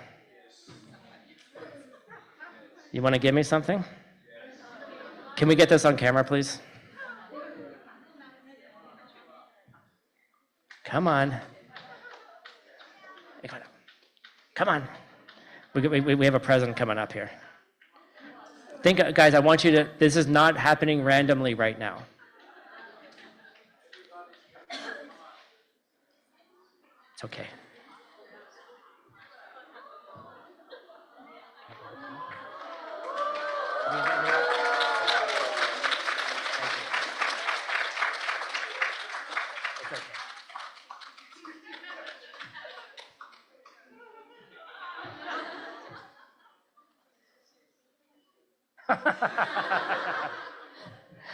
[SPEAKER 2] You want to give me something? Can we get this on camera, please? Come on. Come on. We have a present coming up here. Guys, I want you to, this is not happening randomly right now. It's okay.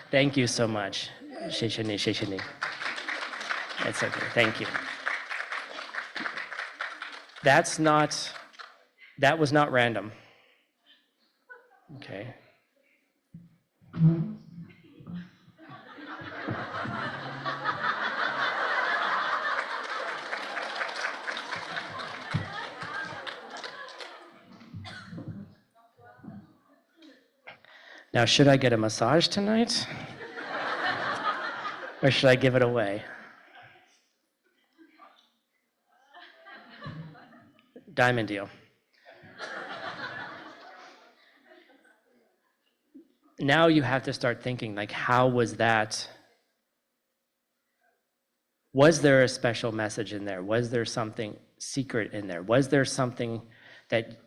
[SPEAKER 2] Thank you so much. Sheshani. That's okay. Thank you. That was not random. Okay. Now, should I get a massage tonight? Or should I give it away? Diamond deal. Now you have to start thinking, like, how was that? Was there a special message in there? Was there something secret in there? Was there something that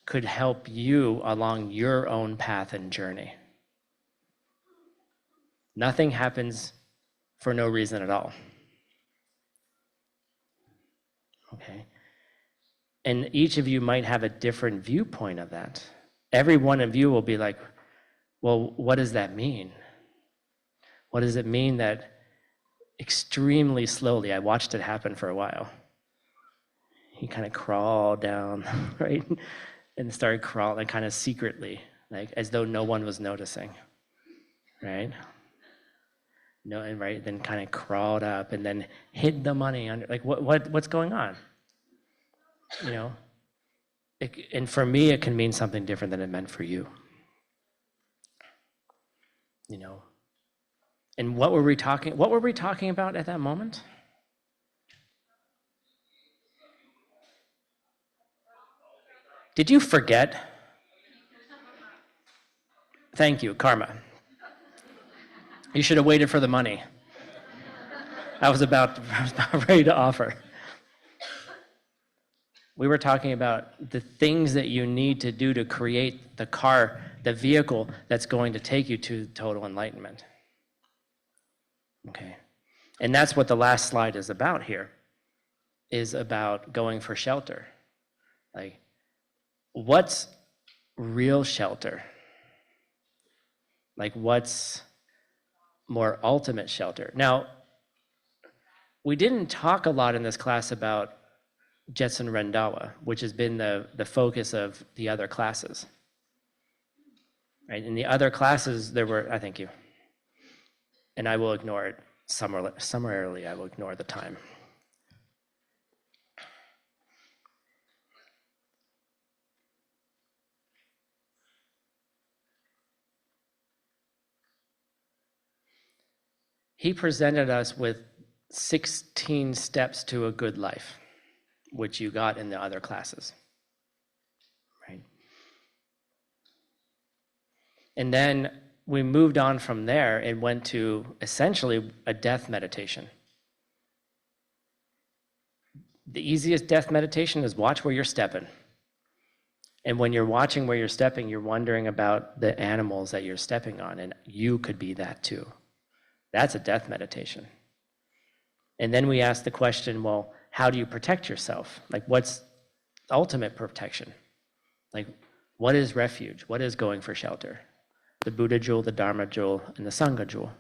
[SPEAKER 2] could help you along your own path and journey? Nothing happens for no reason at all. Okay. And each of you might have a different viewpoint of that. Every one of you will be like, well, what does that mean? What does it mean that extremely slowly, I watched it happen for a while. He kind of crawled down, right? And started crawling kind of secretly, like as though no one was noticing, right? No, and right, then kind of crawled up and then hid the money under, like what's going on? You know? And for me, it can mean something different than it meant for you. You know? And what were we talking about at that moment? Did you forget? Thank you, karma. You should have waited for the money. I was about ready to offer. We were talking about the things that you need to do to create the car, the vehicle that's going to take you to total enlightenment. Okay. And that's what the last slide is about here, is about going for shelter. Like, what's real shelter? Like, what's more ultimate shelter? Now, we didn't talk a lot in this class about Jetsun Rendawa, which has been the focus of the other classes. Right? In the other classes, there were, I thank you. And I will ignore it summarily, I will ignore the time. He presented us with 16 steps to a good life, which you got in the other classes, right? And then we moved on from there and went to essentially a death meditation. The easiest death meditation is watch where you're stepping. And when you're watching where you're stepping, you're wondering about the animals that you're stepping on, and you could be that too. That's a death meditation. And then we ask the question, well, how do you protect yourself? Like, what's ultimate protection? Like, what is refuge? What is going for shelter? The Buddha jewel, the Dharma jewel, and the Sangha jewel.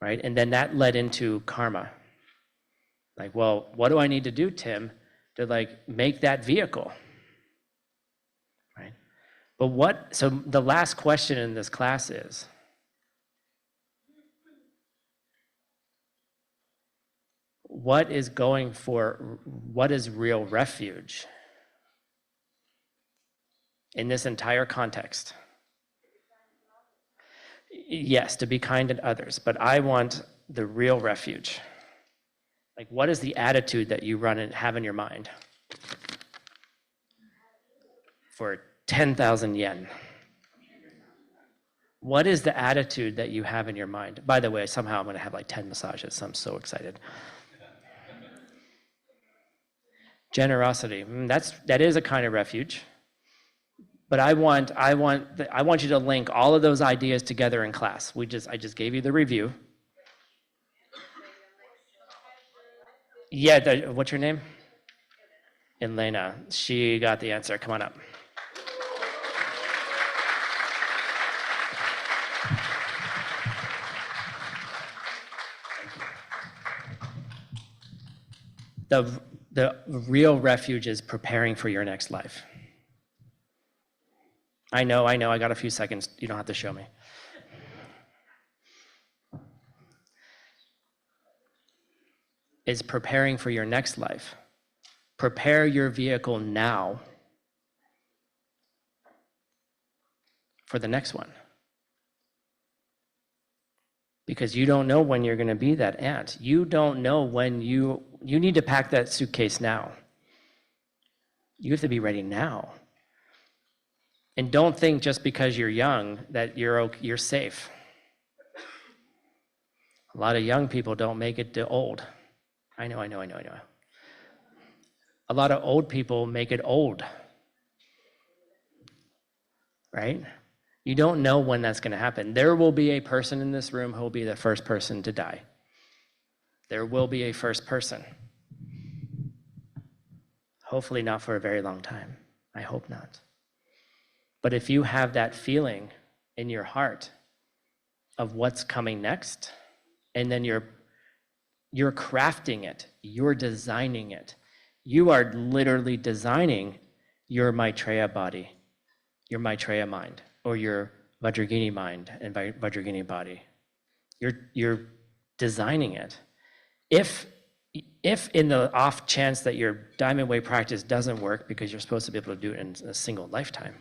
[SPEAKER 2] Right? And then that led into karma. Like, well, what do I need to do, Tim, to like make that vehicle? Right? But so the last question in this class is, what is real refuge in this entire context? Yes, to be kind to others, but I want the real refuge. Like, what is the attitude that you have in your mind for 10,000 yen? What is the attitude that you have in your mind? By the way, somehow I'm going to have like 10 massages, so I'm so excited. Generosity, that is a kind of refuge. But I want you to link all of those ideas together in class. I just gave you the review. Yeah, what's your name? Elena. She got the answer. Come on up. The real refuge is preparing for your next life. I know, I got a few seconds. You don't have to show me. Is preparing for your next life. Prepare your vehicle now for the next one. Because you don't know when you're going to be that aunt. You don't know when you need to pack that suitcase now. You have to be ready now. And don't think just because you're young that you're safe. A lot of young people don't make it to old. I know. A lot of old people make it old. Right? You don't know when that's going to happen. There will be a person in this room who will be the first person to die. There will be a first person. Hopefully not for a very long time. I hope not. But if you have that feeling in your heart of what's coming next, and then you're crafting it, you're designing it. You are literally designing your Maitreya body, your Maitreya mind, or your Vajragini mind and Vajragini body. You're designing it. If in the off chance that your Diamond Way practice doesn't work because you're supposed to be able to do it in a single lifetime,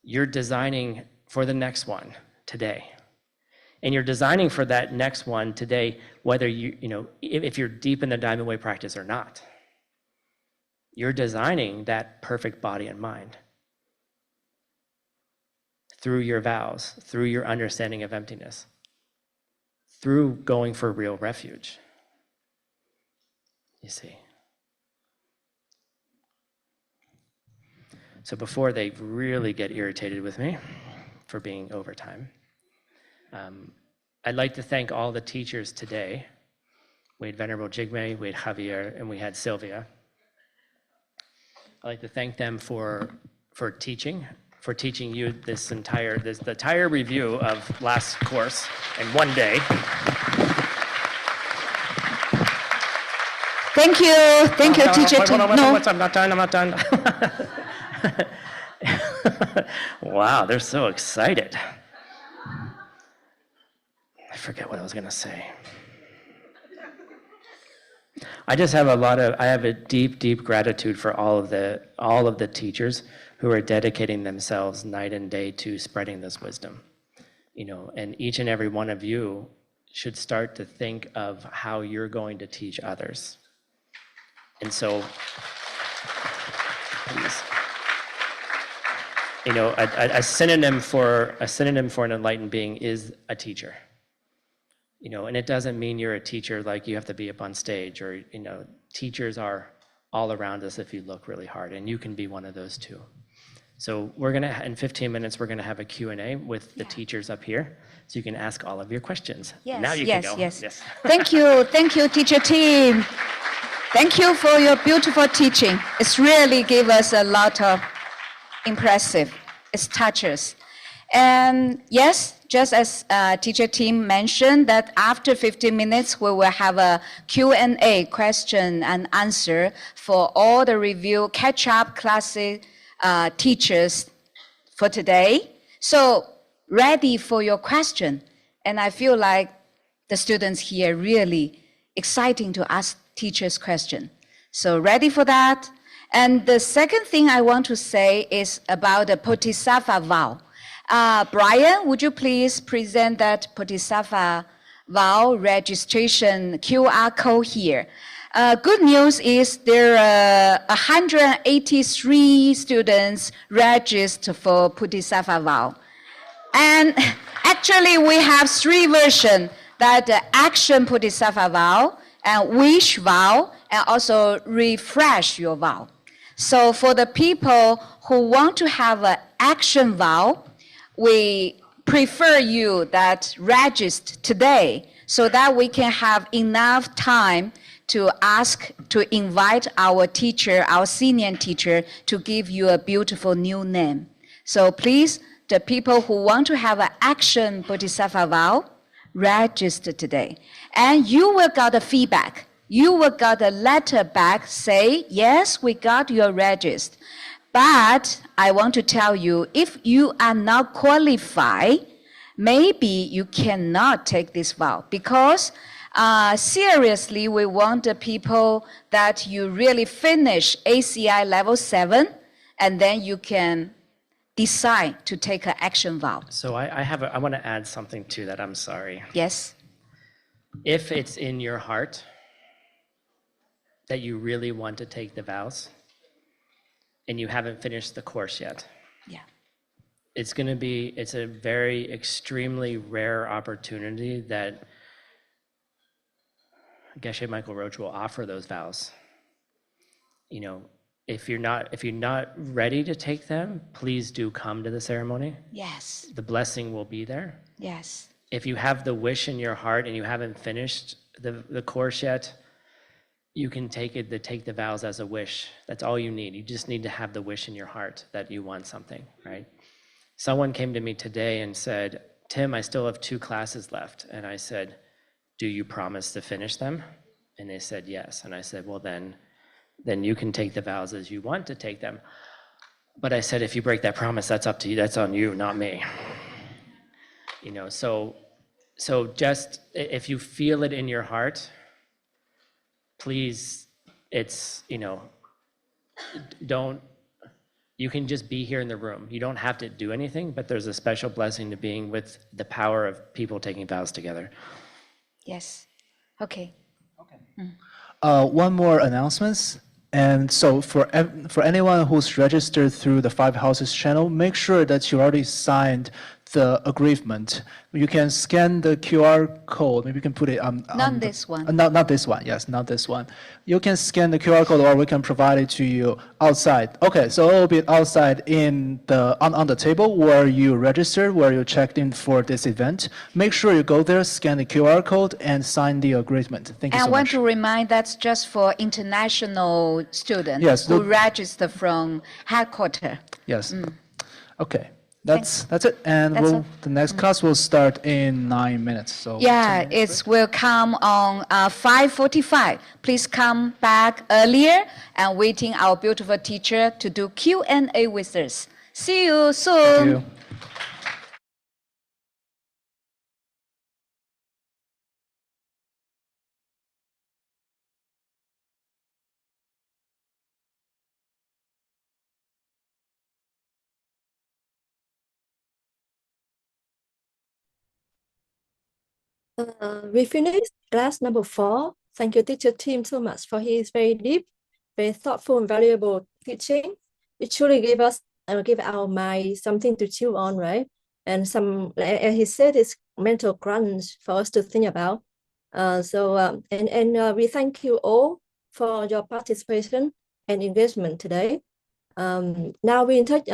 [SPEAKER 2] you're designing for the next one today. And you're designing for that next one today, whether if you're deep in the Diamond Way practice or not. You're designing that perfect body and mind through your vows, through your understanding of emptiness, through going for real refuge. You see. So before they really get irritated with me for being overtime, I'd like to thank all the teachers today. We had Venerable Jigme, we had Javier, and we had Sylvia. I'd like to thank them for teaching you the entire review of last course in one day.
[SPEAKER 4] Thank you, teacher.
[SPEAKER 2] I'm not done. Wow, they're so excited. I forget what I was going to say. I have a deep gratitude for all of the teachers who are dedicating themselves night and day to spreading this wisdom. And each and every one of you should start to think of how you're going to teach others. And so, please. A synonym for an enlightened being is a teacher. And it doesn't mean you're a teacher like you have to be up on stage, or teachers are all around us if you look really hard, and you can be one of those too. So in 15 minutes, we're gonna have a Q&A with the teachers up here, so you can ask all of your questions.
[SPEAKER 4] Yes,
[SPEAKER 2] now you can go.
[SPEAKER 4] Yes. Thank you, teacher team. Thank you for your beautiful teaching. It's really gave us a lot of impressive. It touches. And yes, just as teacher team mentioned, that after 15 minutes, we will have a Q&A, question and answer, for all the review catch-up classes teachers for today. So ready for your question. And I feel like the students here really exciting to ask teachers question. So ready for that? And the second thing I want to say is about the Bodhisattva vow. Brian, would you please present that Bodhisattva vow registration QR code here? Good news is there are 183 students registered for Bodhisattva vow. And actually we have 3 versions, that action Bodhisattva vow, and wish vow, and also refresh your vow. So for the people who want to have an action vow, we prefer you that register today so that we can have enough time to invite our teacher, our senior teacher, to give you a beautiful new name. So please, the people who want to have an action Bodhisattva vow, register today. And you will get a feedback. You will get a letter back, say, yes, we got your register. But I want to tell you, if you are not qualified, maybe you cannot take this vow, because seriously, we want the people that you really finish ACI level 7, and then you can decide to take an action vow.
[SPEAKER 2] So I want to add something to that. I'm sorry.
[SPEAKER 4] Yes.
[SPEAKER 2] If it's in your heart that you really want to take the vows and you haven't finished the course yet,
[SPEAKER 4] yeah,
[SPEAKER 2] it's a very extremely rare opportunity that Geshe Michael Roach will offer those vows. You know, if you're not ready to take them, please do come to the ceremony.
[SPEAKER 4] Yes.
[SPEAKER 2] The blessing will be there.
[SPEAKER 4] Yes.
[SPEAKER 2] If you have the wish in your heart and you haven't finished the course yet, you can take the vows as a wish. That's all you need. You just need to have the wish in your heart that you want something, right? Someone came to me today and said, Tim, I still have 2 classes left. And I said, do you promise to finish them? And they said, yes. And I said, well, then you can take the vows as you want to take them. But I said, if you break that promise, that's up to you. That's on you, not me. You know, so just if you feel it in your heart, please, it's, you know, you can just be here in the room. You don't have to do anything, but there's a special blessing to being with the power of people taking vows together.
[SPEAKER 4] Yes. Okay.
[SPEAKER 5] One more announcement. And so for anyone who's registered through the 5 Houses channel, make sure that you already signed the agreement. You can scan the QR code. Maybe you can put it on
[SPEAKER 4] Not this one.
[SPEAKER 5] Not this one. Yes, not this one. You can scan the QR code, or we can provide it to you outside. Okay, so it will be outside on the table where you registered, where you checked in for this event. Make sure you go there, scan the QR code, and sign the agreement. Thank you so much.
[SPEAKER 4] I want to remind that's just for international students,
[SPEAKER 5] yes,
[SPEAKER 4] who register from headquarters.
[SPEAKER 5] Yes. Okay. That's it, and the next class will start in 9 minutes. So
[SPEAKER 4] yeah, it will come on 5:45. Please come back earlier and waiting our beautiful teacher to do Q&A with us. See you soon.
[SPEAKER 5] Thank you.
[SPEAKER 1] We finished class number 4. Thank you, teacher Tim, so much for his very deep, very thoughtful and valuable teaching. It truly give our mind something to chew on, right? And some, as he said, it's mental crunch for us to think about. We thank you all for your participation and engagement today. Now we take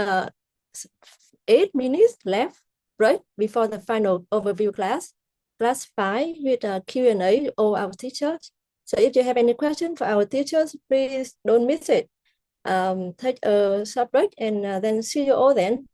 [SPEAKER 1] 8 minutes left, right, before the final overview class. Class 5 with Q&A all our teachers. So if you have any questions for our teachers, please don't miss it. Take a short break and then see you all then.